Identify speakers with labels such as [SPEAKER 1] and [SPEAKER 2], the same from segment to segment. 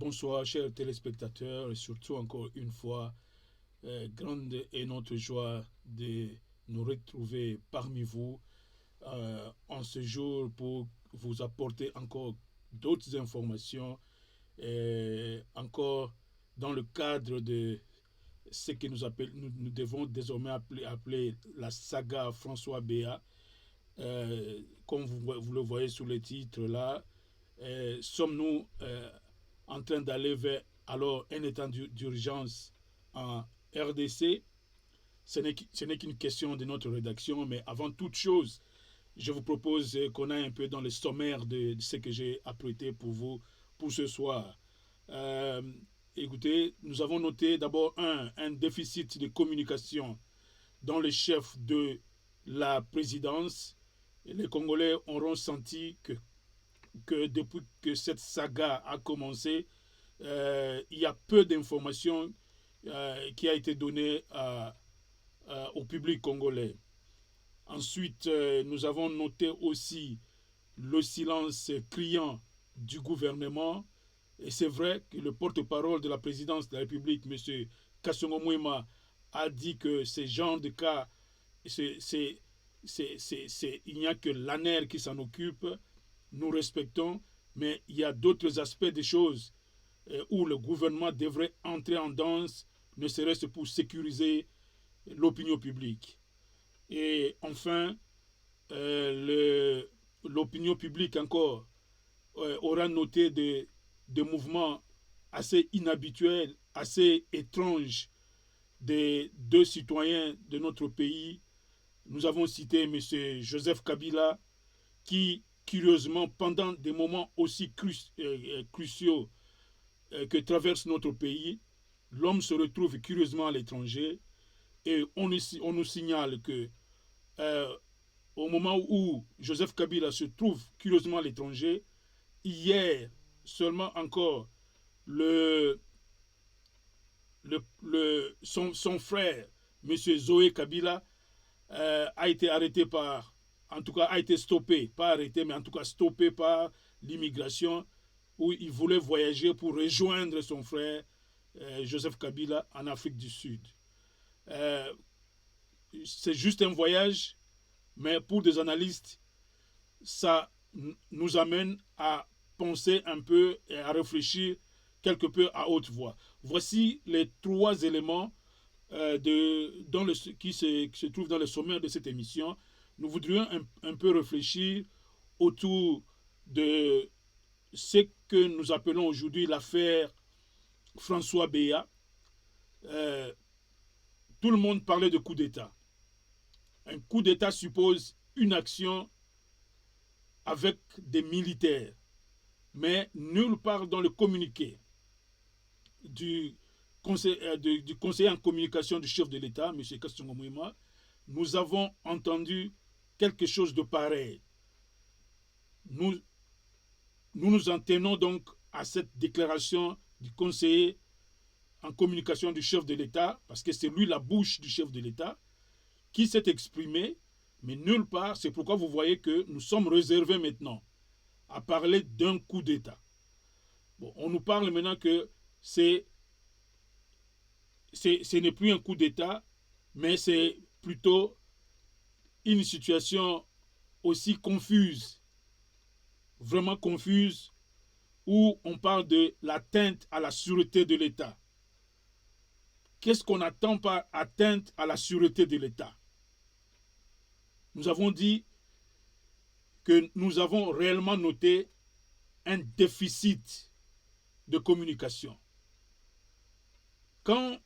[SPEAKER 1] Bonsoir, chers téléspectateurs, et surtout encore une fois, grande est notre joie de nous retrouver parmi vous en ce jour pour vous apporter encore d'autres informations, encore dans le cadre de ce que nous devons désormais appeler la saga François Béat. Comme vous le voyez sous le titre là, sommes-nous en train d'aller vers alors un état d'urgence en RDC? Ce n'est qu'une question de notre rédaction, mais avant toute chose, je vous propose qu'on aille un peu dans le sommaire de ce que j'ai apprêté pour vous pour ce soir. Euh, Écoutez, nous avons noté d'abord un déficit de communication dans le chef de la présidence. Les Congolais auront senti que depuis que cette saga a commencé, il y a peu d'informations qui a été données au public congolais. Ensuite, nous avons noté aussi le silence criant du gouvernement. Et c'est vrai que le porte-parole de la présidence de la République, M. Kassongo Mouema, a dit que ces genres de cas, il n'y a que l'ANER qui s'en occupe. Nous respectons, mais il y a d'autres aspects des choses où le gouvernement devrait entrer en danse, ne serait-ce pour sécuriser l'opinion publique. Et enfin, l'opinion publique encore aura noté des mouvements assez inhabituels, assez étranges des deux citoyens de notre pays. Nous avons cité M. Joseph Kabila, qui, curieusement, pendant des moments aussi cruciaux que traverse notre pays, l'homme se retrouve curieusement à l'étranger et on nous signale que au moment où Joseph Kabila se trouve curieusement à l'étranger, hier seulement encore son frère, M. Zoé Kabila, a été arrêté en tout cas a été stoppé, pas arrêté, mais en tout cas stoppé par l'immigration, où il voulait voyager pour rejoindre son frère Joseph Kabila en Afrique du Sud. Euh, c'est juste un voyage, mais pour des analystes, ça nous amène à penser un peu et à réfléchir quelque peu à haute voix. Voici les trois éléments qui se trouvent dans le sommaire de cette émission. Nous voudrions un peu réfléchir autour de ce que nous appelons aujourd'hui l'affaire François Béat. Tout le monde parlait de coup d'État. Un coup d'État suppose une action avec des militaires. Mais nulle part dans le communiqué du conseiller en communication du chef de l'État, M. Kassongo Mouema, nous avons entendu quelque chose de pareil. Nous nous en tenons donc à cette déclaration du conseiller en communication du chef de l'État, parce que c'est lui la bouche du chef de l'État, qui s'est exprimé, mais nulle part. C'est pourquoi vous voyez que nous sommes réservés maintenant à parler d'un coup d'État. Bon, on nous parle maintenant que ce n'est plus un coup d'État, mais c'est plutôt une situation aussi confuse, vraiment confuse, où on parle de l'atteinte à la sûreté de l'État. Qu'est-ce qu'on attend par atteinte à la sûreté de l'État? Nous avons dit que nous avons réellement noté un déficit de communication. Quand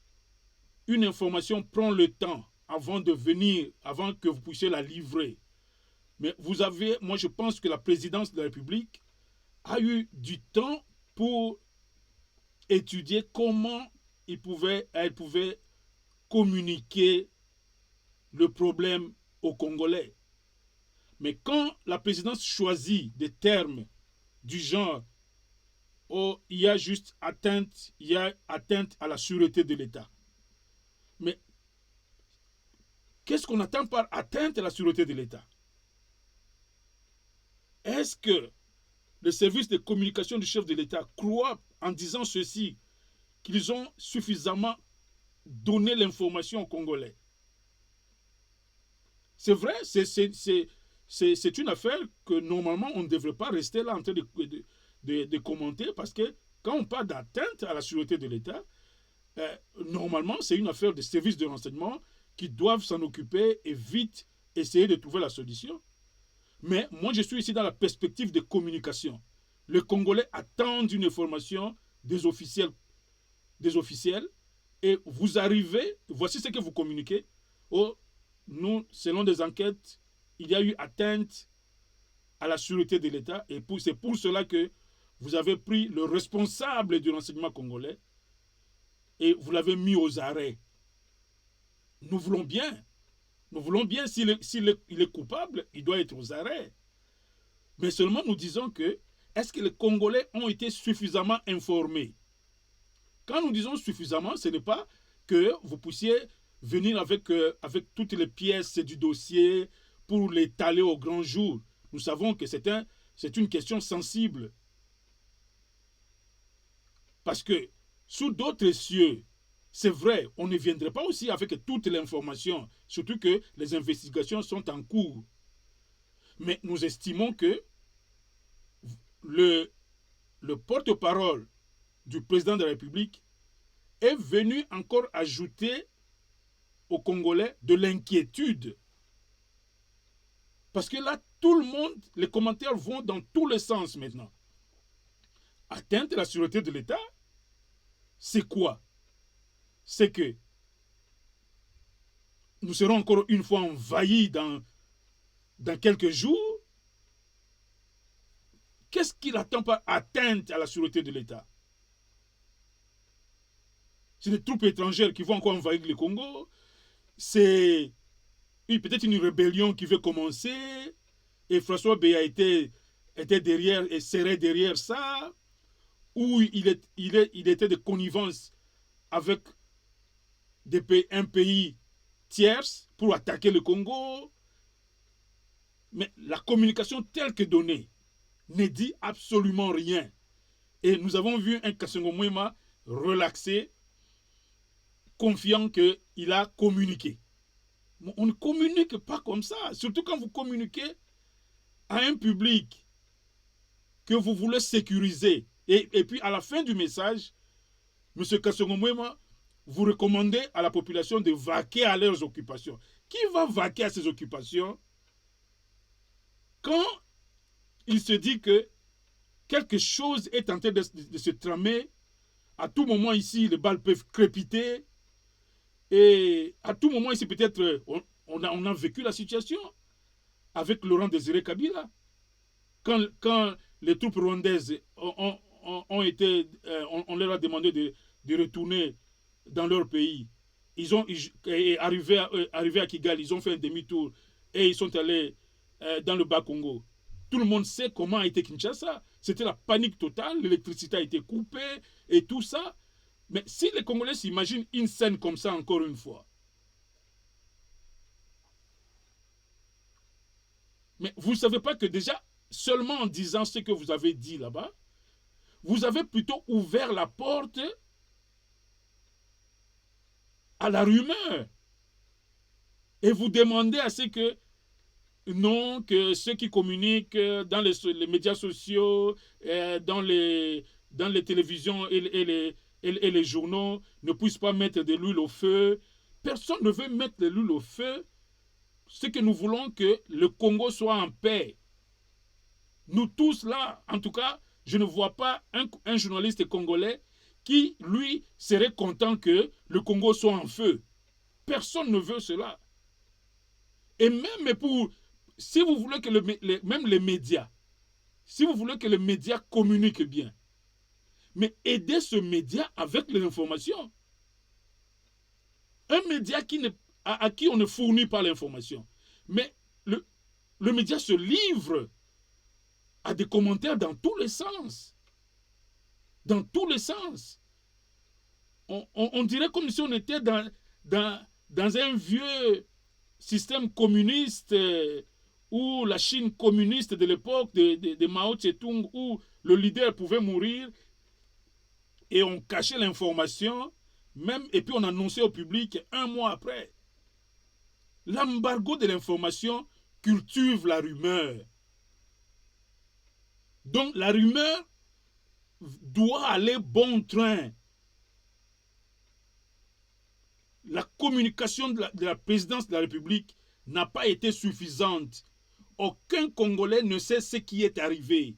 [SPEAKER 1] une information prend le temps avant de venir, avant que vous puissiez la livrer, mais moi je pense que la présidence de la République a eu du temps pour étudier comment elle pouvait communiquer le problème aux Congolais. Mais quand la présidence choisit des termes du genre oh, il y a atteinte à la sûreté de l'État. Mais qu'est-ce qu'on attend par atteinte à la sûreté de l'État? Est-ce que le service de communication du chef de l'État croit en disant ceci, qu'ils ont suffisamment donné l'information aux Congolais. C'est vrai, c'est une affaire que normalement on ne devrait pas rester là en train de commenter, parce que quand on parle d'atteinte à la sûreté de l'État, normalement c'est une affaire des services de renseignement qui doivent s'en occuper et vite essayer de trouver la solution. Mais moi je suis ici dans la perspective de communication. Le Congolais attend une information des officiels, et vous arrivez, voici ce que vous communiquez. Oh, nous, selon des enquêtes, il y a eu atteinte à la sûreté de l'État, et c'est pour cela que vous avez pris le responsable du renseignement congolais et vous l'avez mis aux arrêts. Nous voulons bien, s'il est coupable, il doit être aux arrêts. Mais seulement nous disons que, est-ce que les Congolais ont été suffisamment informés? Quand nous disons suffisamment, ce n'est pas que vous puissiez venir avec toutes les pièces du dossier pour l'étaler au grand jour. Nous savons que c'est une question sensible. Parce que sous d'autres cieux, c'est vrai, on ne viendrait pas aussi avec toute l'information, surtout que les investigations sont en cours. Mais nous estimons que le porte-parole du président de la République est venu encore ajouter aux Congolais de l'inquiétude. Parce que là, tout le monde, les commentaires vont dans tous les sens maintenant. Atteinte à la sûreté de l'État, c'est quoi? C'est que nous serons encore une fois envahis dans quelques jours. Qu'est-ce qu'il attend par atteinte à la sûreté de l'État? C'est des troupes étrangères qui vont encore envahir le Congo. C'est peut-être une rébellion qui veut commencer. Et François Béa était derrière et serait derrière ça. Ou il était de connivence avec un pays tierce pour attaquer le Congo. Mais la communication telle que donnée ne dit absolument rien. Et nous avons vu un Kasongo Mouema relaxé, confiant qu'il a communiqué. On ne communique pas comme ça. Surtout quand vous communiquez à un public que vous voulez sécuriser. Et puis à la fin du message, M. Kasongo Mouema, vous recommandez à la population de vaquer à leurs occupations. Qui va vaquer à ses occupations quand il se dit que quelque chose est en train de se tramer? À tout moment ici, les balles peuvent crépiter. Et à tout moment ici, peut-être, on a vécu la situation avec Laurent Désiré Kabila. Quand les troupes rwandaises on leur a demandé de retourner dans leur pays, arrivés à Kigali, ils ont fait un demi-tour et ils sont allés dans le Bas-Congo. Tout le monde sait comment a été Kinshasa. C'était la panique totale, l'électricité a été coupée et tout ça. Mais si les Congolais s'imaginent une scène comme ça encore une fois, mais vous ne savez pas que déjà, seulement en disant ce que vous avez dit là-bas, vous avez plutôt ouvert la porte à la rumeur. Et vous demandez à ce que, non, que ceux qui communiquent dans les médias sociaux, dans les télévisions et les journaux ne puissent pas mettre de l'huile au feu. Personne ne veut mettre de l'huile au feu. Ce que nous voulons, que le Congo soit en paix. Nous tous là, en tout cas, je ne vois pas un journaliste congolais qui, lui, serait content que le Congo soit en feu. Personne ne veut cela. Et même si vous voulez que même les médias, si vous voulez que les médias communiquent bien, mais aidez ce média avec les informations. Un média à qui on ne fournit pas l'information. Mais le média se livre à des commentaires dans tous les sens. Dans tous les sens. On dirait comme si on était dans un vieux système communiste ou la Chine communiste de l'époque de Mao Tse-tung, où le leader pouvait mourir et on cachait l'information, même, et puis on annonçait au public un mois après. L'embargo de l'information cultive la rumeur. Donc la rumeur doit aller bon train. La communication de la présidence de la République n'a pas été suffisante. Aucun Congolais ne sait ce qui est arrivé.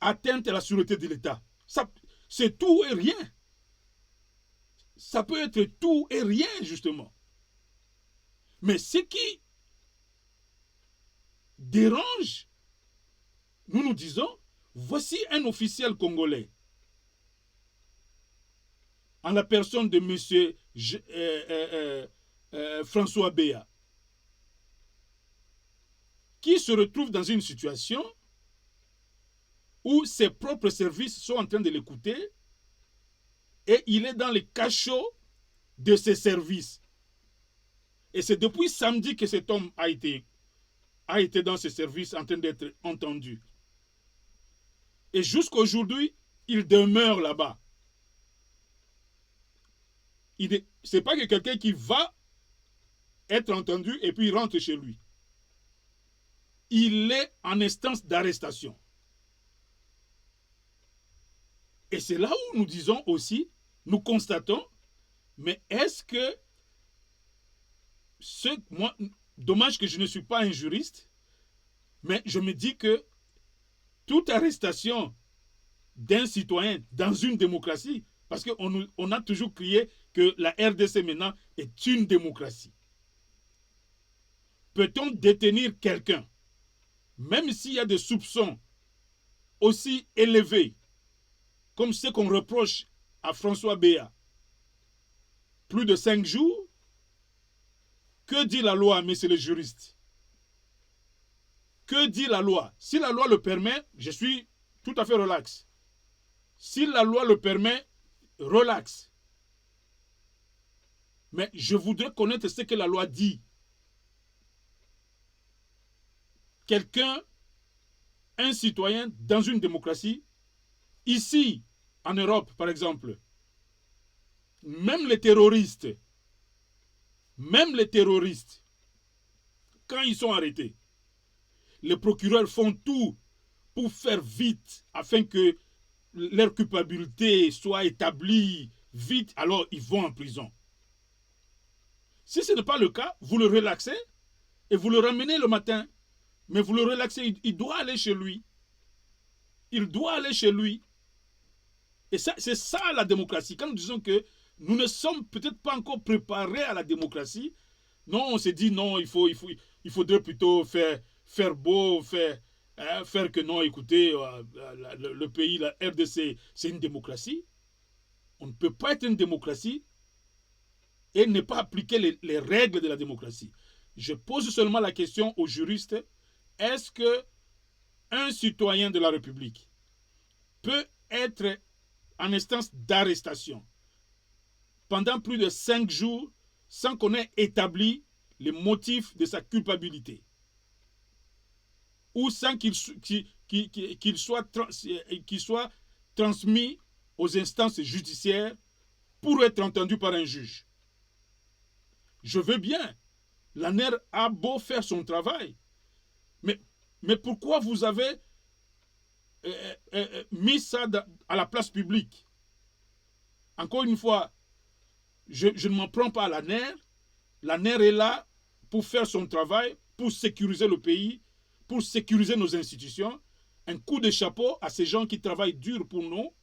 [SPEAKER 1] Atteinte à la sûreté de l'État. C'est tout et rien. Ça peut être tout et rien, justement. Mais ce qui dérange, nous disons, voici un officiel congolais, en la personne de M. François Béa, qui se retrouve dans une situation où ses propres services sont en train de l'écouter et il est dans les cachots de ses services. Et c'est depuis samedi que cet homme a été dans ses services en train d'être entendu. Et jusqu'à aujourd'hui, il demeure là-bas. Ce n'est pas que quelqu'un qui va être entendu et puis il rentre chez lui. Il est en instance d'arrestation. Et c'est là où nous disons aussi, nous constatons, mais est-ce que moi, dommage que je ne suis pas un juriste, mais je me dis que toute arrestation d'un citoyen dans une démocratie, parce qu'on a toujours crié que la RDC maintenant est une démocratie. Peut-on détenir quelqu'un, même s'il y a des soupçons aussi élevés, comme ce qu'on reproche à François Béa, plus de 5 jours? Que dit la loi, messieurs les juristes? Que dit la loi? Si la loi le permet, je suis tout à fait relax. Si la loi le permet, relax. Mais je voudrais connaître ce que la loi dit. Quelqu'un, un citoyen dans une démocratie, ici, en Europe par exemple, même les terroristes, quand ils sont arrêtés, les procureurs font tout pour faire vite afin que leur culpabilité soit établie vite, alors ils vont en prison. Si ce n'est pas le cas, vous le relaxez et vous le ramenez le matin. Mais vous le relaxez, il doit aller chez lui. Il doit aller chez lui. Et c'est ça la démocratie. Quand nous disons que nous ne sommes peut-être pas encore préparés à la démocratie, non, on s'est dit non, il faudrait plutôt faire beau, faire que non, écoutez, le pays, la RDC, c'est une démocratie. On ne peut pas être une démocratie et ne pas appliquer les règles de la démocratie. Je pose seulement la question aux juristes, est-ce qu'un citoyen de la République peut être en instance d'arrestation pendant plus de 5 jours sans qu'on ait établi les motifs de sa culpabilité ou sans qu'il soit transmis aux instances judiciaires pour être entendu par un juge? Je veux bien. L'ANER a beau faire son travail. Mais pourquoi vous avez mis ça à la place publique? Encore une fois, je ne m'en prends pas à l'ANER. L'ANER est là pour faire son travail, pour sécuriser le pays, pour sécuriser nos institutions. Un coup de chapeau à ces gens qui travaillent dur pour nous.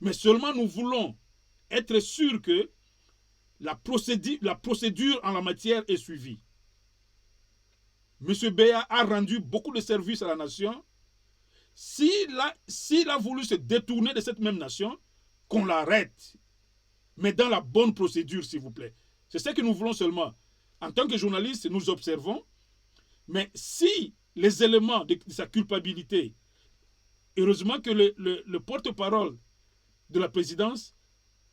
[SPEAKER 1] Mais seulement nous voulons être sûrs que la procédure en la matière est suivie. M. Béa a rendu beaucoup de services à la nation. S'il a voulu se détourner de cette même nation, qu'on l'arrête. Mais dans la bonne procédure, s'il vous plaît. C'est ce que nous voulons seulement. En tant que journalistes, nous observons. Mais si les éléments de sa culpabilité, heureusement que le porte-parole de la présidence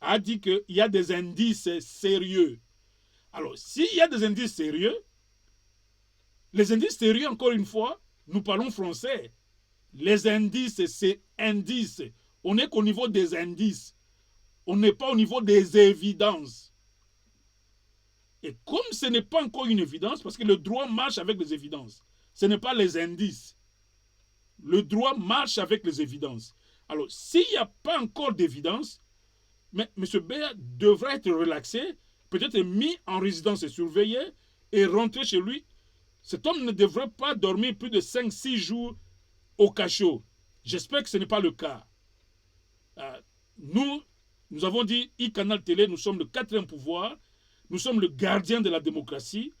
[SPEAKER 1] a dit qu'il y a des indices sérieux. Alors, s'il y a des indices sérieux, Les indices sérieux, encore une fois, nous parlons français. Les indices, c'est indices. On n'est qu'au niveau des indices. On n'est pas au niveau des évidences. Et comme ce n'est pas encore une évidence, parce que le droit marche avec les évidences, ce n'est pas les indices. Le droit marche avec les évidences. Alors, s'il n'y a pas encore d'évidence, mais M. Béa devrait être relaxé, peut-être mis en résidence surveillée et rentrer chez lui. Cet homme ne devrait pas dormir plus de 5-6 jours au cachot. J'espère que ce n'est pas le cas. Nous avons dit, e-Canal Télé, nous sommes le quatrième pouvoir, nous sommes le gardien de la démocratie.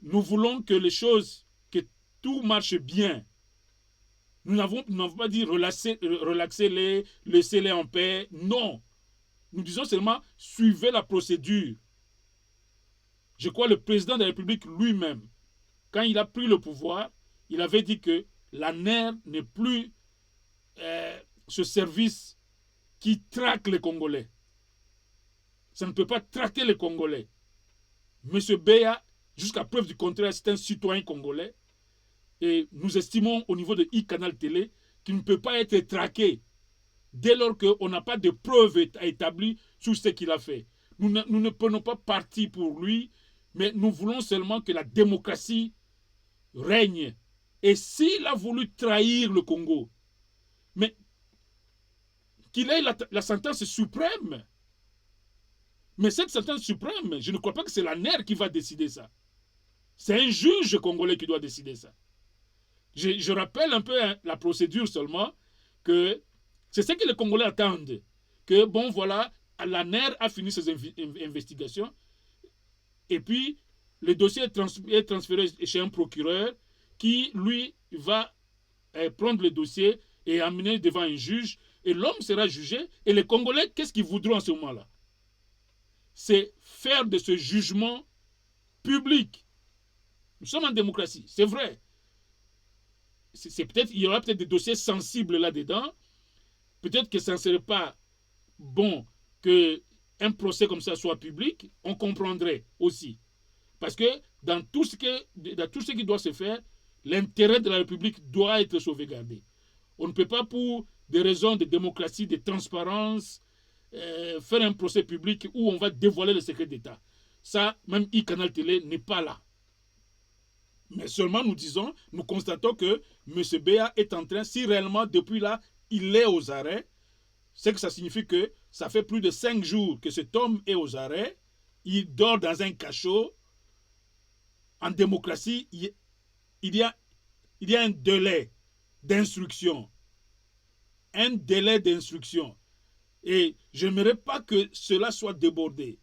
[SPEAKER 1] Nous voulons que les choses, que tout marche bien. Nous n'avons pas dit relaxez-les, laissez-les en paix. Non. Nous disons seulement, suivez la procédure. Je crois que le président de la République lui-même, quand il a pris le pouvoir, il avait dit que l'ANER n'est plus ce service qui traque les Congolais. Ça ne peut pas traquer les Congolais. Monsieur Béa, jusqu'à preuve du contraire, c'est un citoyen congolais. Et nous estimons au niveau de e-Canal Télé qu'il ne peut pas être traqué dès lors qu'on n'a pas de preuves établies sur ce qu'il a fait. Nous ne prenons pas parti pour lui, mais nous voulons seulement que la démocratie règne. Et s'il a voulu trahir le Congo, mais qu'il ait la sentence suprême. Mais cette sentence suprême, je ne crois pas que c'est la NER qui va décider ça. C'est un juge congolais qui doit décider ça. Je rappelle un peu la procédure seulement, que c'est ce que les Congolais attendent. Que bon voilà, la NER a fini ses investigations, et puis le dossier est transféré chez un procureur qui, lui, va prendre le dossier et amener devant un juge, et l'homme sera jugé, et les Congolais, qu'est-ce qu'ils voudront en ce moment-là? C'est faire de ce jugement public. Nous sommes en démocratie, c'est vrai. Il y aura peut-être des dossiers sensibles là-dedans. Peut-être que ça ne serait pas bon qu'un procès comme ça soit public. On comprendrait aussi. Parce que dans tout ce qui doit se faire, l'intérêt de la République doit être sauvegardé. On ne peut pas, pour des raisons de démocratie, de transparence, faire un procès public où on va dévoiler le secret d'État. Ça, même e-Canal Télé n'est pas là. Mais seulement nous constatons que M. Béa est en train, si réellement depuis là, il est aux arrêts, c'est que ça signifie que ça fait plus de 5 jours que cet homme est aux arrêts, il dort dans un cachot. En démocratie, il y a un délai d'instruction. Un délai d'instruction. Et je n'aimerais pas que cela soit débordé.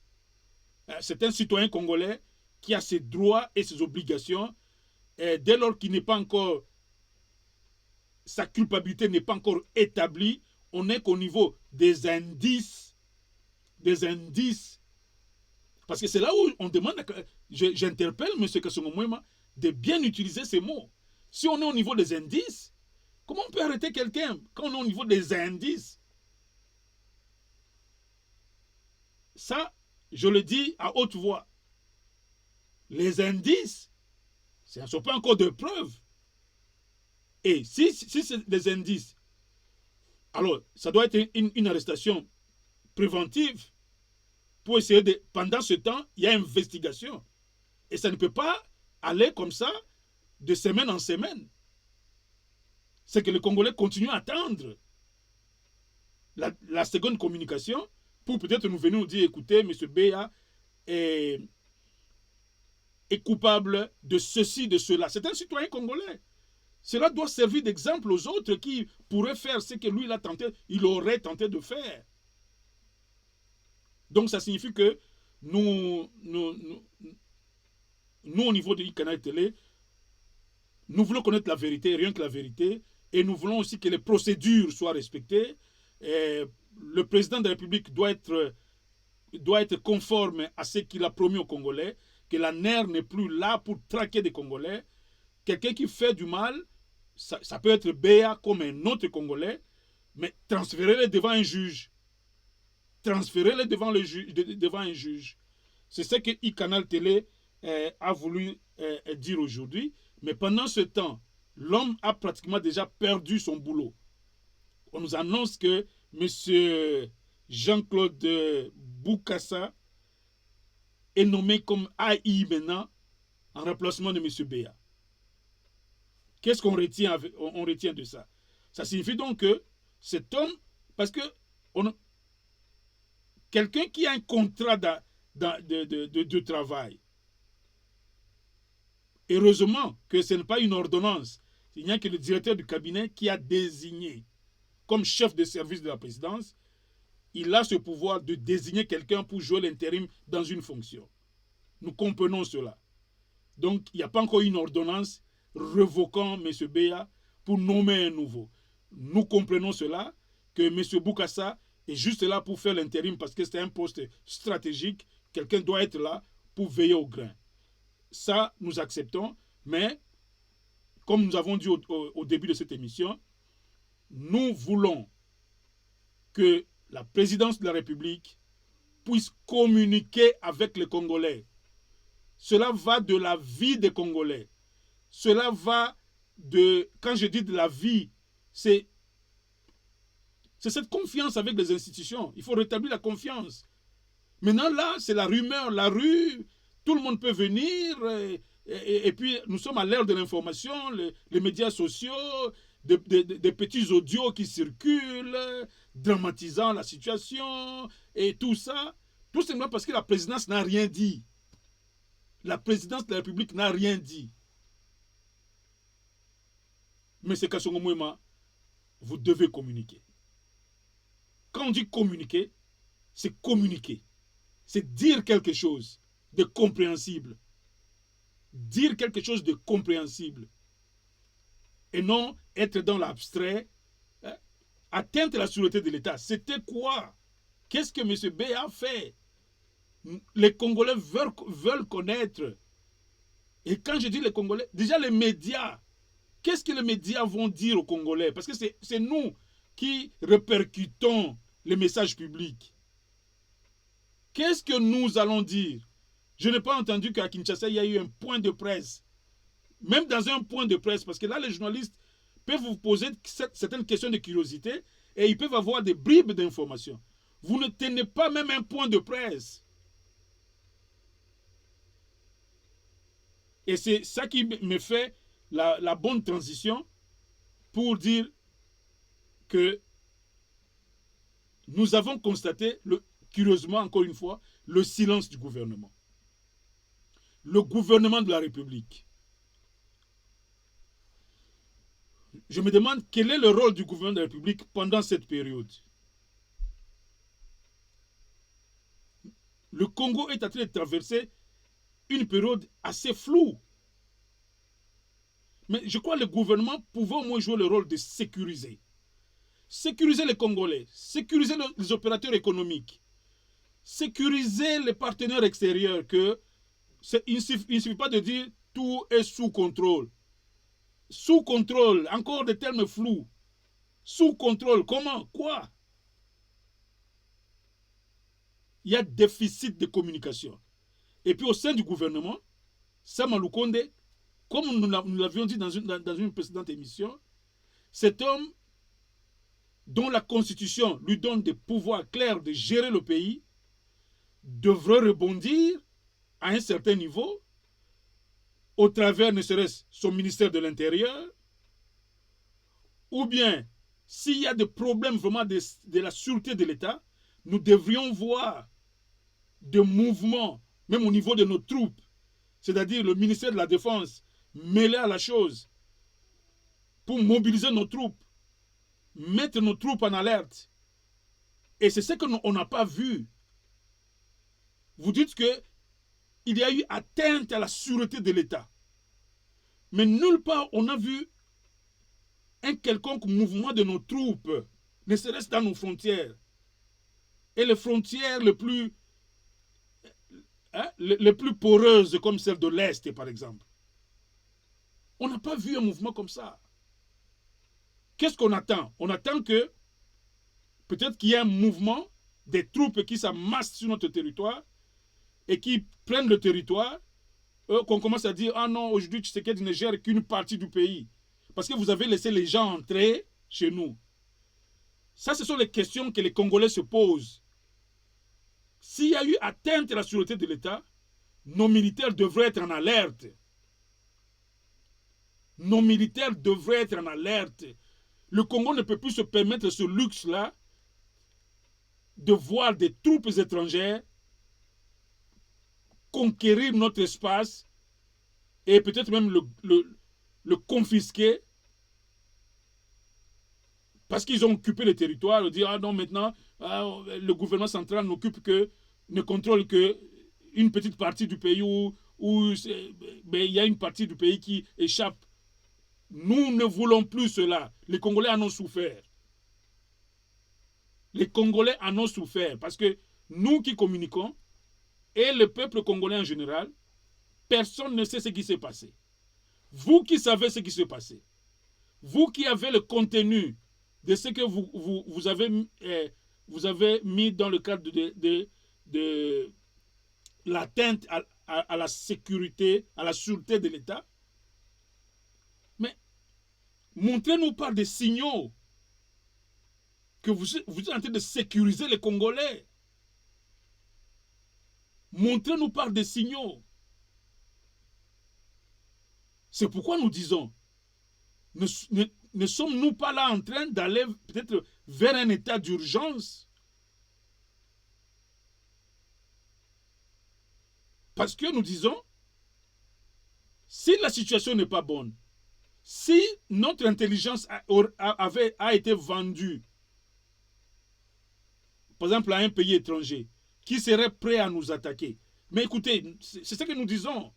[SPEAKER 1] C'est un citoyen congolais qui a ses droits et ses obligations. Et dès lors qu'il n'est pas encore, sa culpabilité n'est pas encore établie, on n'est qu'au niveau des indices. Des indices. Parce que c'est là où on demande, j'interpelle M. Kasongo Mwema de bien utiliser ces mots. Si on est au niveau des indices, comment on peut arrêter quelqu'un quand on est au niveau des indices? Ça, je le dis à haute voix. Les indices, ce ne sont pas encore de preuves. Et si c'est des indices, alors ça doit être une arrestation préventive pour essayer de... Pendant ce temps, il y a investigation. Et ça ne peut pas aller comme ça de semaine en semaine. C'est que les Congolais continuent à attendre la seconde communication pour peut-être nous venir nous dire, écoutez, M. Béa est coupable de ceci, de cela. C'est un citoyen congolais. Cela doit servir d'exemple aux autres qui pourraient faire ce que lui il aurait tenté de faire. Donc ça signifie que nous au niveau de e-Canal Télé, nous voulons connaître la vérité, rien que la vérité, et nous voulons aussi que les procédures soient respectées. Et le président de la République doit être conforme à ce qu'il a promis aux Congolais, que la NER n'est plus là pour traquer des Congolais. Quelqu'un qui fait du mal, ça peut être Béa comme un autre Congolais, mais transférez-le devant un juge. Transférez-le devant un juge. C'est ce que e-Canal Télé a voulu dire aujourd'hui, mais pendant ce temps, l'homme a pratiquement déjà perdu son boulot. On nous annonce que M. Jean-Claude Bokassa est nommé comme AI maintenant en remplacement de M. Béa. Qu'est-ce qu'on retient, on retient de ça? Ça signifie donc que cet homme, parce que quelqu'un qui a un contrat de travail, heureusement que ce n'est pas une ordonnance, il n'y a que le directeur du cabinet qui a désigné comme chef de service de la présidence, il a ce pouvoir de désigner quelqu'un pour jouer l'intérim dans une fonction. Nous comprenons cela. Donc, il n'y a pas encore une ordonnance revoquant M. Béa pour nommer un nouveau. Nous comprenons cela, que M. Bokassa est juste là pour faire l'intérim parce que c'est un poste stratégique. Quelqu'un doit être là pour veiller au grain. Ça, nous acceptons, mais comme nous avons dit au début de cette émission, nous voulons que la présidence de la République puisse communiquer avec les Congolais. Cela va de la vie des Congolais. Cela va de, quand je dis de la vie, c'est cette confiance avec les institutions. Il faut rétablir la confiance. Maintenant, là, c'est la rumeur, la rue, tout le monde peut venir, et puis nous sommes à l'ère de l'information, les médias sociaux, des petits audios qui circulent, dramatisant la situation, et tout ça, tout simplement parce que la présidence n'a rien dit. La présidence de la République n'a rien dit. Mais c'est Kassongo Mouema, vous devez communiquer. Quand on dit communiquer, c'est communiquer. C'est dire quelque chose de compréhensible. Dire quelque chose de compréhensible. Et non être dans l'abstrait. Atteinte à la sûreté de l'État. C'était quoi? Qu'est-ce que M. B a fait? Les Congolais veulent connaître. Et quand je dis les Congolais, déjà les médias. Qu'est-ce que les médias vont dire aux Congolais? Parce que c'est nous qui répercutons les messages publics. Qu'est-ce que nous allons dire? Je n'ai pas entendu qu'à Kinshasa, il y a eu un point de presse. Même dans un point de presse, parce que là, les journalistes peuvent vous poser certaines questions de curiosité et ils peuvent avoir des bribes d'informations. Vous ne tenez pas même un point de presse. Et c'est ça qui me fait la bonne transition pour dire que nous avons constaté, curieusement encore une fois, le silence du gouvernement. Le gouvernement de la République. Je me demande quel est le rôle du gouvernement de la République pendant cette période. Le Congo est en train de traverser une période assez floue. Mais je crois que le gouvernement pouvait au moins jouer le rôle de sécuriser. Sécuriser les Congolais, sécuriser les opérateurs économiques, sécuriser les partenaires extérieurs. Il ne suffit pas de dire tout est sous contrôle. Sous contrôle, encore des termes flous. Sous contrôle, comment? Quoi? Il y a déficit de communication. Et puis au sein du gouvernement, Sama Lukonde, comme nous l'avions dit dans une précédente émission, cet homme dont la Constitution lui donne des pouvoirs clairs de gérer le pays, devrait rebondir à un certain niveau, au travers ne serait-ce son ministère de l'Intérieur, ou bien s'il y a des problèmes vraiment de la sûreté de l'État, nous devrions voir des mouvements, même au niveau de nos troupes, c'est-à-dire le ministère de la Défense, mêlé à la chose, pour mobiliser nos troupes, mettre nos troupes en alerte. Et c'est ce qu'on n'a pas vu. Vous dites qu'il y a eu atteinte à la sûreté de l'État. Mais nulle part on a vu un quelconque mouvement de nos troupes, ne serait-ce dans nos frontières. Et les frontières les plus poreuses, comme celle de l'Est, par exemple. On n'a pas vu un mouvement comme ça. Qu'est-ce qu'on attend? On attend que peut-être qu'il y ait un mouvement des troupes qui s'amassent sur notre territoire et qui prennent le territoire qu'on commence à dire, ah non, aujourd'hui, Tshisekedi ne gère qu'une partie du pays. Parce que vous avez laissé les gens entrer chez nous. Ça, ce sont les questions que les Congolais se posent. S'il y a eu atteinte à la sûreté de l'État, nos militaires devraient être en alerte. Nos militaires devraient être en alerte. Le Congo ne peut plus se permettre ce luxe-là de voir des troupes étrangères conquérir notre espace et peut-être même le confisquer parce qu'ils ont occupé le territoire, dire ah non maintenant le gouvernement central ne contrôle que une petite partie du pays où il y a une partie du pays qui échappe. Nous ne voulons plus cela. Les Congolais en ont souffert. Les Congolais en ont souffert parce que nous qui communiquons et le peuple congolais en général, personne ne sait ce qui s'est passé. Vous qui savez ce qui s'est passé, vous qui avez le contenu de ce que vous avez mis dans le cadre de l'atteinte à la sécurité, à la sûreté de l'État, mais montrez-nous par des signaux que vous êtes en train de sécuriser les Congolais. Montrez-nous par des signaux. C'est pourquoi nous disons, ne sommes-nous pas là en train d'aller peut-être vers un état d'urgence? Parce que nous disons, si la situation n'est pas bonne, si notre intelligence a été vendue, par exemple à un pays étranger, qui serait prêt à nous attaquer. Mais écoutez, c'est ce que nous disons.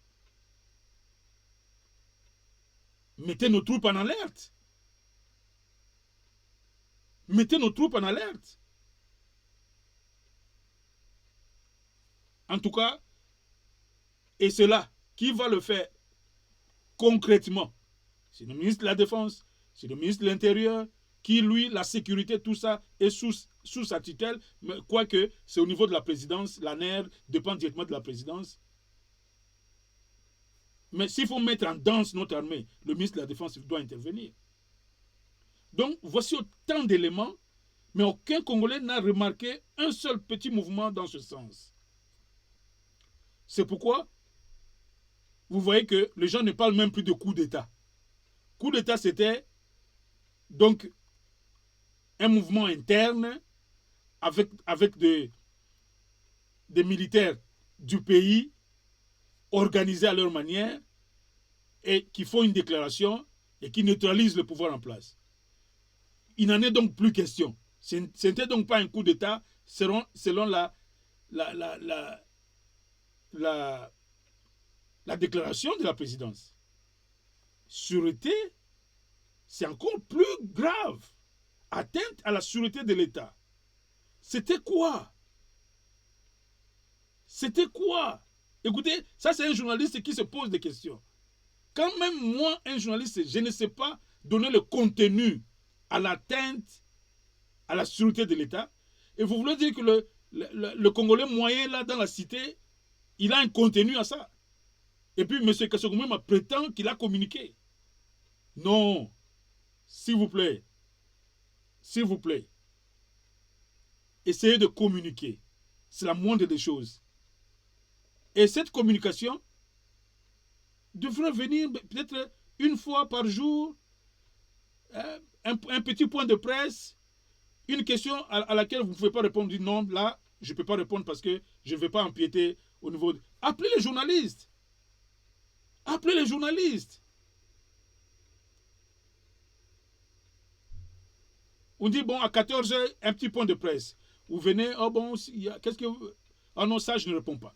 [SPEAKER 1] Mettez nos troupes en alerte. Mettez nos troupes en alerte. En tout cas, et cela, qui va le faire concrètement? C'est le ministre de la Défense, c'est le ministre de l'Intérieur, qui, lui, la sécurité, tout ça, est sous sa tutelle, quoique c'est au niveau de la présidence, l'ANER dépend directement de la présidence. Mais s'il faut mettre en danse notre armée, le ministre de la Défense doit intervenir. Donc, voici autant d'éléments, mais aucun Congolais n'a remarqué un seul petit mouvement dans ce sens. C'est pourquoi vous voyez que les gens ne parlent même plus de coup d'État. Coup d'État, c'était donc un mouvement interne avec des militaires du pays organisés à leur manière et qui font une déclaration et qui neutralisent le pouvoir en place. Il n'en est donc plus question. Ce n'était donc pas un coup d'État selon la déclaration de la présidence. Sûreté, c'est encore plus grave. Atteinte à la sûreté de l'État. C'était quoi? C'était quoi? Écoutez, ça c'est un journaliste qui se pose des questions. Quand même moi, un journaliste, je ne sais pas donner le contenu à l'atteinte à la sûreté de l'État, et vous voulez dire que le Congolais moyen là dans la cité, il a un contenu à ça. Et puis M. Kassogoumé prétend qu'il a communiqué. Non, s'il vous plaît, essayez de communiquer. C'est la moindre des choses. Et cette communication devrait venir peut-être une fois par jour, un petit point de presse, une question à laquelle vous ne pouvez pas répondre. Non, là, je ne peux pas répondre parce que je ne vais pas empiéter au niveau de... Appelez les journalistes. Appelez les journalistes. On dit, bon, à 14h, un petit point de presse. Vous venez, oh bon, qu'est-ce que... Ah non, ça, je ne réponds pas.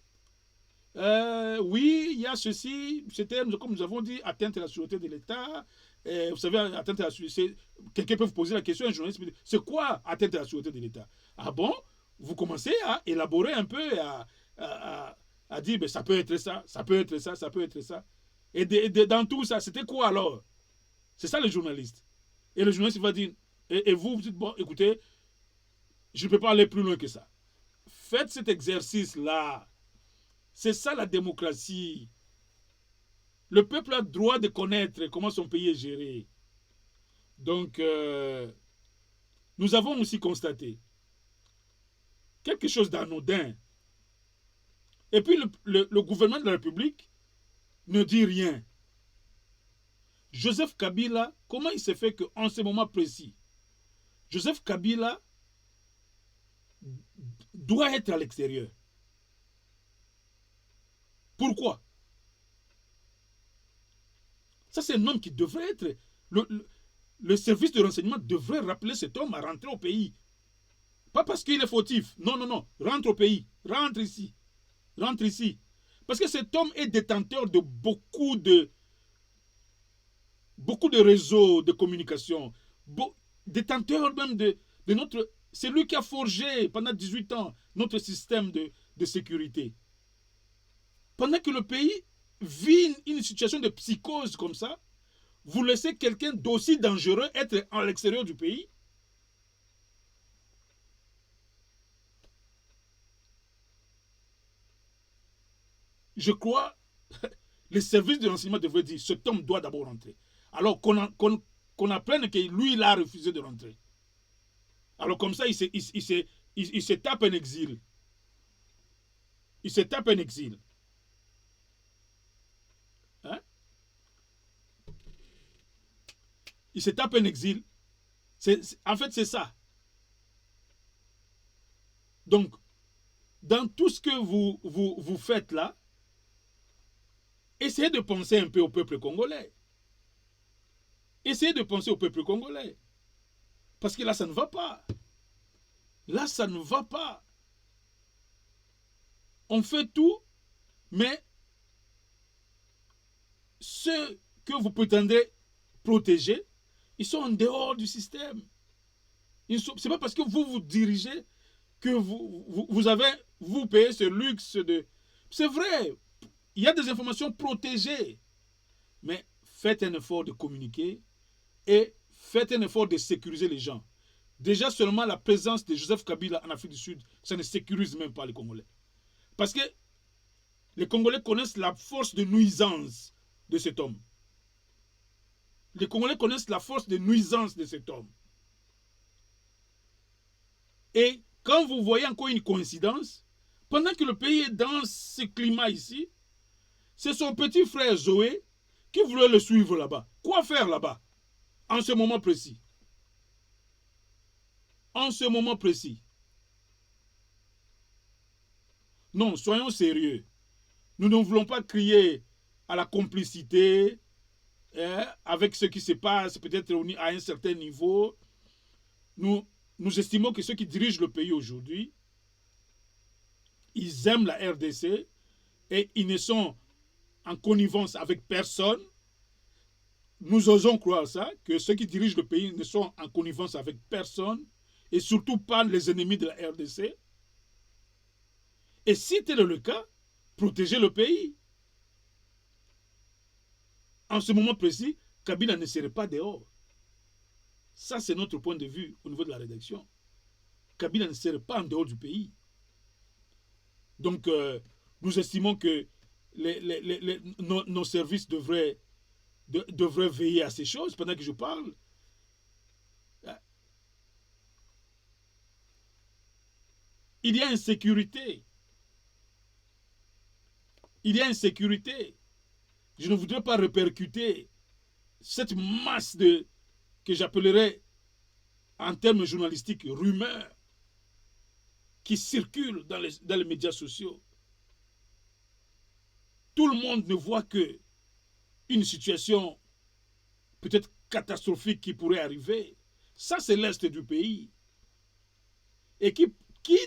[SPEAKER 1] Oui, il y a ceci. C'était, comme nous avons dit, atteinte à la sûreté de l'État. Vous savez, atteinte à la sûreté... Quelqu'un peut vous poser la question, un journaliste peut dire, c'est quoi atteinte à la sûreté de l'État? Ah bon? Vous commencez à élaborer un peu, à dire, ben, ça peut être ça, ça peut être ça, ça peut être ça. Et dans tout ça, c'était quoi alors? C'est ça le journaliste. Et le journaliste va dire, et vous dites, bon, écoutez, je ne peux pas aller plus loin que ça. Faites cet exercice-là. C'est ça la démocratie. Le peuple a le droit de connaître comment son pays est géré. Donc, nous avons aussi constaté quelque chose d'anodin. Et puis, le gouvernement de la République ne dit rien. Joseph Kabila, comment il s'est fait qu'en ce moment précis, Joseph Kabila doit être à l'extérieur? Pourquoi? Ça, c'est un homme qui devrait être... Le service de renseignement devrait rappeler cet homme à rentrer au pays. Pas parce qu'il est fautif. Non, non, non. Rentre au pays. Rentre ici. Rentre ici. Parce que cet homme est détenteur de beaucoup de réseaux de communication. Détenteur même de notre... C'est lui qui a forgé pendant 18 ans notre système de sécurité. Pendant que le pays vit une situation de psychose comme ça, vous laissez quelqu'un d'aussi dangereux être à l'extérieur du pays? Je crois, les services de renseignement devraient dire cet homme doit d'abord rentrer. Alors qu'on apprenne que lui, il a refusé de rentrer. Alors comme ça, il se tape un exil. Il se tape un exil. Hein? Il se tape un exil. En fait, c'est ça. Donc, dans tout ce que vous faites là, essayez de penser un peu au peuple congolais. Essayez de penser au peuple congolais. Parce que là, ça ne va pas. Là, ça ne va pas. On fait tout, mais ceux que vous prétendez protéger, ils sont en dehors du système. Ce n'est pas parce que vous dirigez que vous payez ce luxe de... C'est vrai, il y a des informations protégées. Mais faites un effort de communiquer et faites un effort de sécuriser les gens. Déjà, seulement la présence de Joseph Kabila en Afrique du Sud, ça ne sécurise même pas les Congolais. Parce que les Congolais connaissent la force de nuisance de cet homme. Les Congolais connaissent la force de nuisance de cet homme. Et quand vous voyez encore une coïncidence, pendant que le pays est dans ce climat ici, c'est son petit frère Zoé qui voulait le suivre là-bas. Quoi faire là-bas? En ce moment précis. En ce moment précis. Non, soyons sérieux. Nous ne voulons pas crier à la complicité avec ce qui se passe peut-être à un certain niveau. Nous estimons que ceux qui dirigent le pays aujourd'hui, ils aiment la RDC et ils ne sont en connivence avec personne. Nous osons croire ça, que ceux qui dirigent le pays ne sont en connivence avec personne et surtout pas les ennemis de la RDC. Et si tel est le cas, protégez le pays. En ce moment précis, Kabila ne serait pas dehors. Ça, c'est notre point de vue au niveau de la rédaction. Kabila ne serait pas en dehors du pays. Donc, nous estimons que nos services devraient veiller à ces choses pendant que je parle. Il y a insécurité. Il y a insécurité. Je ne voudrais pas répercuter cette masse que j'appellerais en termes journalistiques rumeurs qui circulent dans les médias sociaux. Tout le monde ne voit que une situation peut-être catastrophique qui pourrait arriver. Ça, c'est l'Est du pays. Et qui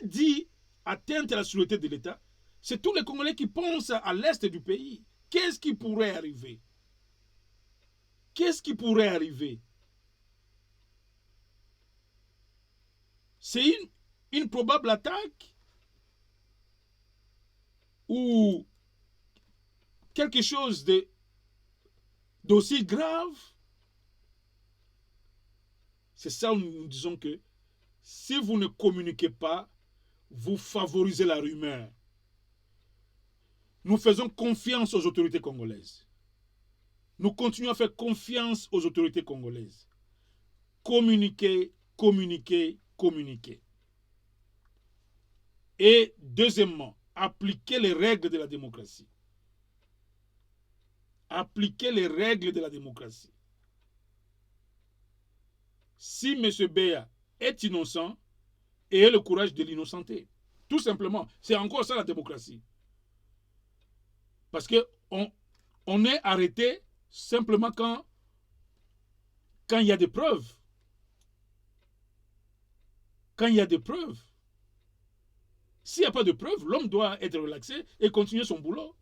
[SPEAKER 1] dit atteinte à la sûreté de l'État, c'est tous les Congolais qui pensent à l'Est du pays. Qu'est-ce qui pourrait arriver? Qu'est-ce qui pourrait arriver? C'est une probable attaque ou quelque chose d'aussi grave? C'est ça où nous disons que si vous ne communiquez pas, vous favorisez la rumeur. Nous faisons confiance aux autorités congolaises. Nous continuons à faire confiance aux autorités congolaises. Communiquer, communiquer, communiquer. Et deuxièmement, appliquer les règles de la démocratie. Appliquer les règles de la démocratie. Si M. Béa est innocent, ayez le courage de l'innocenter. Tout simplement. C'est encore ça la démocratie. Parce qu'on est arrêté simplement quand il y a des preuves. Quand il y a des preuves. S'il n'y a pas de preuves, l'homme doit être relaxé et continuer son boulot.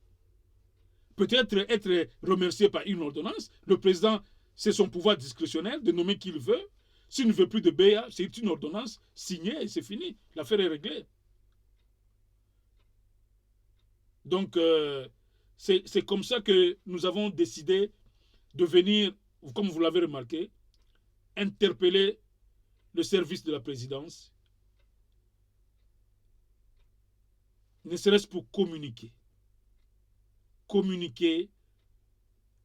[SPEAKER 1] Peut-être être remercié par une ordonnance. Le président, c'est son pouvoir discrétionnaire de nommer qui il veut. S'il ne veut plus de BA, c'est une ordonnance signée et c'est fini. L'affaire est réglée. Donc, c'est comme ça que nous avons décidé de venir, comme vous l'avez remarqué, interpeller le service de la présidence, ne serait-ce pour communiquer. Communiquer.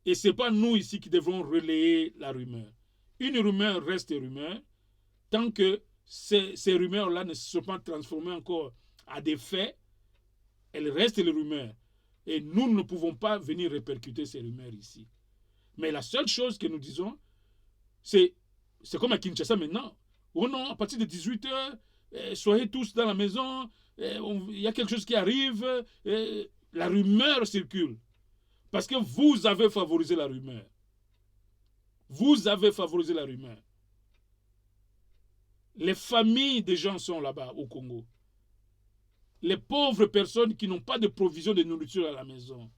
[SPEAKER 1] Et ce n'est pas nous ici qui devons relayer la rumeur. Une rumeur reste rumeur tant que ces rumeurs-là ne se sont pas transformées encore à des faits. Elles restent les rumeurs. Et nous ne pouvons pas venir répercuter ces rumeurs ici. Mais la seule chose que nous disons, c'est comme à Kinshasa maintenant. Oh non, à partir de 18h, soyez tous dans la maison, il y a quelque chose qui arrive, la rumeur circule. Parce que vous avez favorisé la rumeur. Vous avez favorisé la rumeur. Les familles des gens sont là-bas au Congo. Les pauvres personnes qui n'ont pas de provision de nourriture à la maison.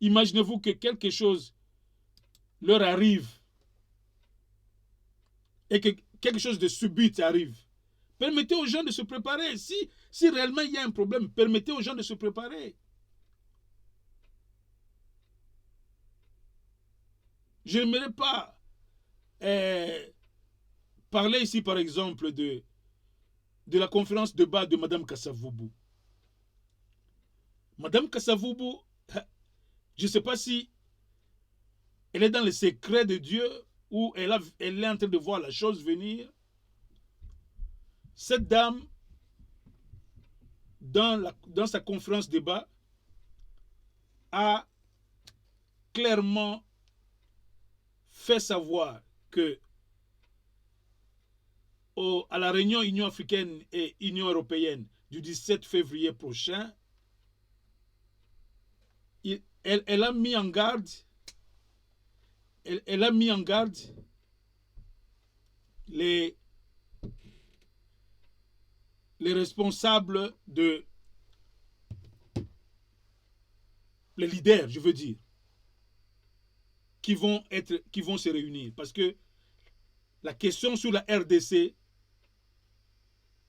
[SPEAKER 1] Imaginez-vous que quelque chose leur arrive et que quelque chose de subit arrive. Permettez aux gens de se préparer. Si réellement il y a un problème, permettez aux gens de se préparer. Je n'aimerais pas parler ici, par exemple, de la conférence de bas de Mme Kasavubu. Mme Kasavubu, je ne sais pas si elle est dans le secret de Dieu ou elle est en train de voir la chose venir. Cette dame, dans sa conférence de bas, a clairement fait savoir que à la réunion Union africaine et Union européenne du 17 février prochain, elle a mis en garde, elle a mis en garde les responsables les leaders, je veux dire, qui vont se réunir. Parce que la question sur la RDC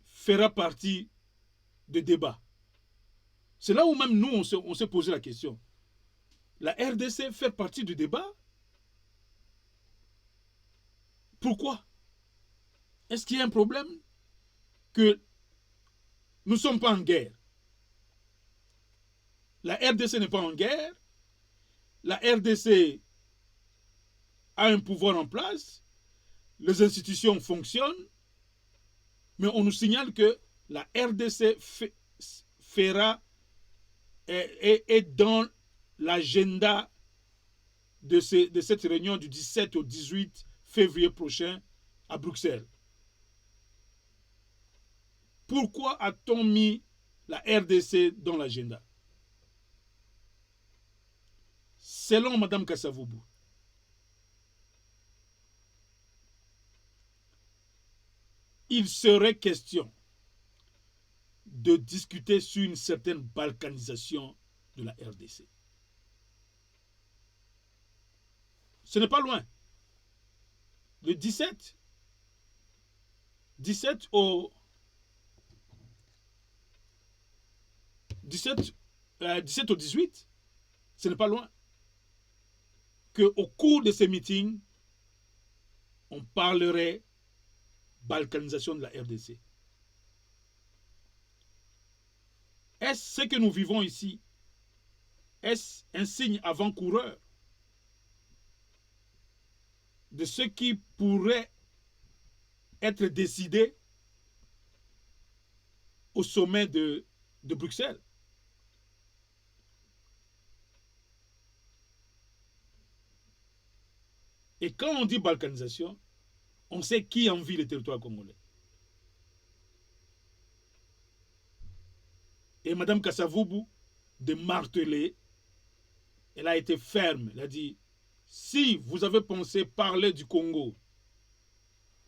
[SPEAKER 1] fera partie de débat. C'est là où même nous, on s'est posé la question. La RDC fait partie du débat? Pourquoi? Est-ce qu'il y a un problème que nous ne sommes pas en guerre? La RDC n'est pas en guerre. La RDC a un pouvoir en place. Les institutions fonctionnent. Mais on nous signale que la RDC est dans l'agenda de cette réunion du 17 au 18 février prochain à Bruxelles. Pourquoi a-t-on mis la RDC dans l'agenda? Selon Mme Kasavubu, il serait question de discuter sur une certaine balkanisation de la RDC. Ce n'est pas loin. Le 17 au 18, ce n'est pas loin. Qu'au cours de ces meetings, on parlerait balkanisation de la RDC. Est-ce ce que nous vivons ici? Est-ce un signe avant-coureur de ce qui pourrait être décidé au sommet de Bruxelles. Et quand on dit balkanisation, on sait qui envie le territoire congolais. Et Mme Kasavubu, de marteler, elle a été ferme. Elle a dit, si vous avez pensé parler du Congo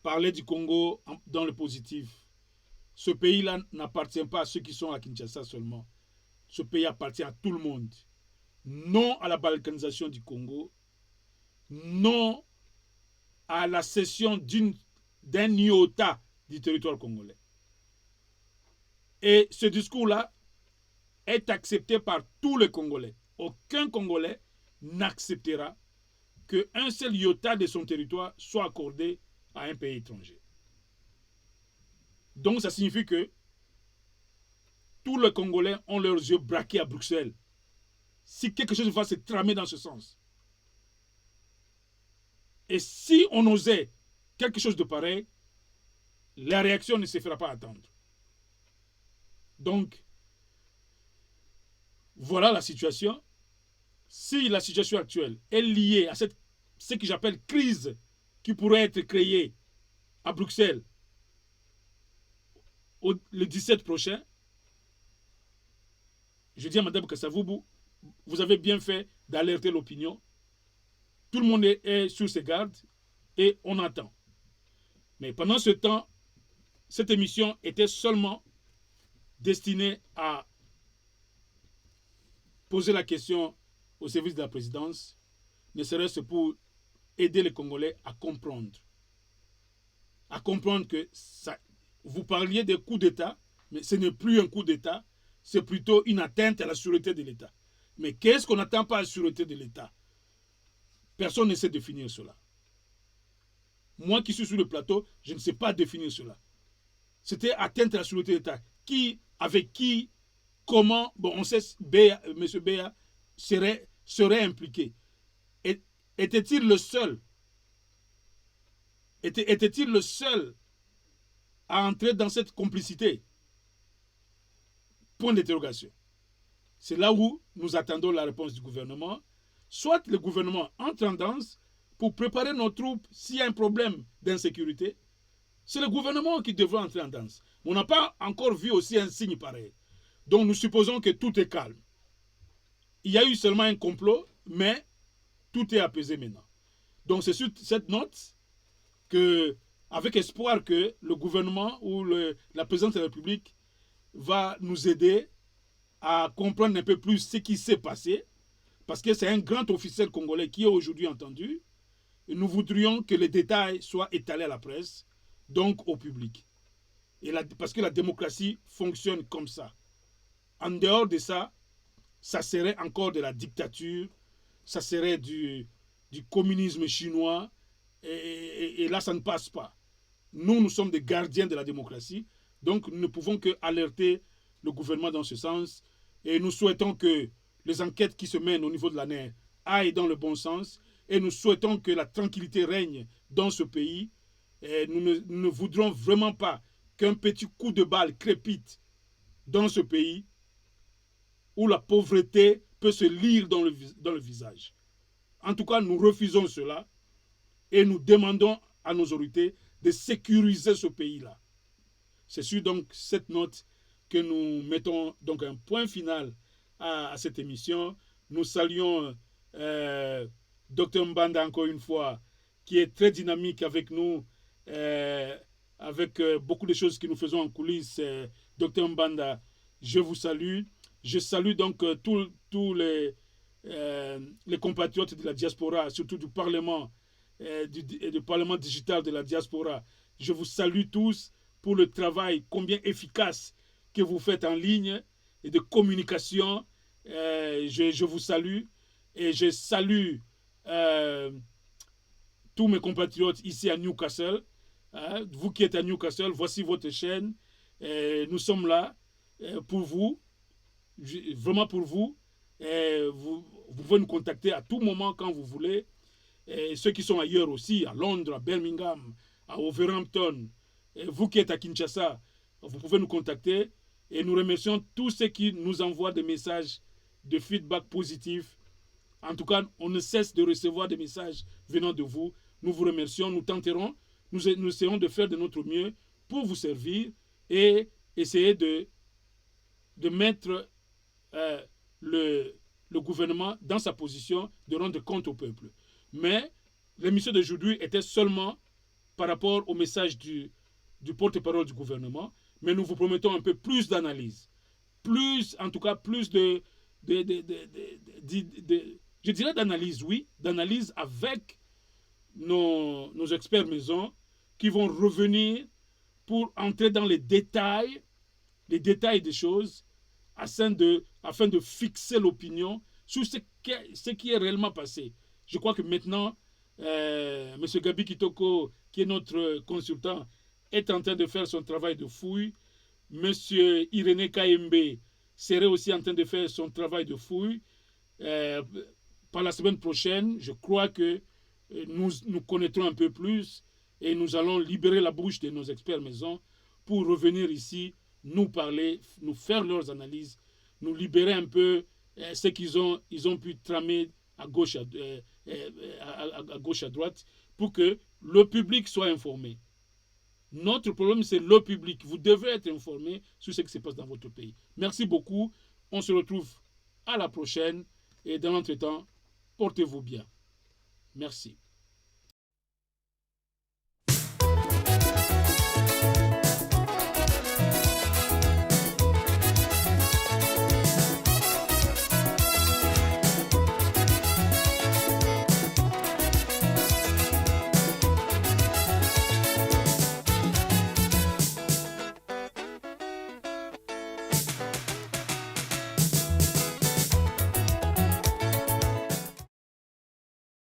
[SPEAKER 1] dans le positif, ce pays-là n'appartient pas à ceux qui sont à Kinshasa seulement. Ce pays appartient à tout le monde. Non à la balkanisation du Congo, non à la cession d'un iota du territoire congolais. Et ce discours-là est accepté par tous les Congolais. Aucun Congolais n'acceptera qu'un seul iota de son territoire soit accordé à un pays étranger. Donc ça signifie que tous les Congolais ont leurs yeux braqués à Bruxelles. Si quelque chose va se tramer dans ce sens. Et si on osait quelque chose de pareil, la réaction ne se fera pas attendre. Donc, voilà la situation. Si la situation actuelle est liée à ce que j'appelle crise qui pourrait être créée à Bruxelles le 17 prochain, je dis à Mme Kasavubu, vous avez bien fait d'alerter l'opinion. Tout le monde est sur ses gardes et on attend. Mais pendant ce temps, cette émission était seulement destinée à poser la question au service de la présidence, ne serait-ce pour aider les Congolais à comprendre. À comprendre que vous parliez de coup d'État, mais ce n'est plus un coup d'État, c'est plutôt une atteinte à la sûreté de l'État. Mais qu'est-ce qu'on n'attend pas à la sûreté de l'État? Personne ne sait définir cela. Moi qui suis sur le plateau, je ne sais pas définir cela. C'était atteinte à la sûreté de l'État. Qui, avec qui, comment, bon, on sait M. Béa serait impliqué. Était-il le seul? Était-il le seul à entrer dans cette complicité? Point d'interrogation. C'est là où nous attendons la réponse du gouvernement. Soit le gouvernement entre en danse pour préparer nos troupes s'il y a un problème d'insécurité. C'est le gouvernement qui devrait entrer en danse. On n'a pas encore vu aussi un signe pareil. Donc nous supposons que tout est calme. Il y a eu seulement un complot, mais tout est apaisé maintenant. Donc c'est sur cette note que, avec espoir que le gouvernement ou la présidence de la République va nous aider à comprendre un peu plus ce qui s'est passé, parce que c'est un grand officiel congolais qui est aujourd'hui entendu. Et nous voudrions que les détails soient étalés à la presse, donc au public. Parce que la démocratie fonctionne comme ça. En dehors de ça, ça serait encore de la dictature, ça serait du communisme chinois, et là, ça ne passe pas. Nous sommes des gardiens de la démocratie, donc nous ne pouvons que alerter le gouvernement dans ce sens, et nous souhaitons que les enquêtes qui se mènent au niveau de l'ANER aillent dans le bon sens, et nous souhaitons que la tranquillité règne dans ce pays. Et nous ne voudrons vraiment pas qu'un petit coup de balle crépite dans ce pays où la pauvreté peut se lire dans le visage. En tout cas, nous refusons cela et nous demandons à nos autorités de sécuriser ce pays-là. C'est sur donc cette note que nous mettons donc un point final à cette émission. Nous saluons Dr Mbanda encore une fois, qui est très dynamique avec nous, avec beaucoup de choses que nous faisons en coulisses. Dr Mbanda, je vous salue. Je salue donc tous les compatriotes de la diaspora, surtout du Parlement, du Parlement digital de la diaspora. Je vous salue tous pour le travail combien efficace que vous faites en ligne et de communication. Je vous salue et je salue tous mes compatriotes ici à Newcastle. Vous qui êtes à Newcastle, voici votre chaîne. Nous sommes là pour vous, vraiment pour vous. Vous pouvez nous contacter à tout moment quand vous voulez. et ceux qui sont ailleurs aussi, à Londres, à Birmingham, à Wolverhampton, et vous qui êtes à Kinshasa, vous pouvez nous contacter. Et nous remercions tous ceux qui nous envoient des messages de feedback positif. En tout cas, on ne cesse de recevoir des messages venant de vous. Nous vous remercions, nous tenterons, nous essayons de faire de notre mieux pour vous servir et essayer de mettre le gouvernement dans sa position de rendre compte au peuple. Mais l'émission d'aujourd'hui était seulement par rapport au message du porte-parole du gouvernement, mais nous vous promettons un peu plus d'analyse, plus, en tout cas, plus je dirais d'analyse, oui, d'analyse avec nos experts maison qui vont revenir pour entrer dans les détails des choses afin de fixer l'opinion sur ce qui est réellement passé. Je crois que maintenant, M. Gabi Kitoko, qui est notre consultant, est en train de faire son travail de fouille. M. Irénée Kayembe serait aussi en train de faire son travail de fouille. Par la semaine prochaine, je crois que nous connaîtrons un peu plus et nous allons libérer la bouche de nos experts maison pour revenir ici, nous parler, nous faire leurs analyses, nous libérer un peu ce qu'ils ont pu tramer à gauche à droite pour que le public soit informé. Notre problème, c'est le public. Vous devez être informé sur ce qui se passe dans votre pays. Merci beaucoup. On se retrouve à la prochaine. Et dans l'entretemps, portez-vous bien. Merci.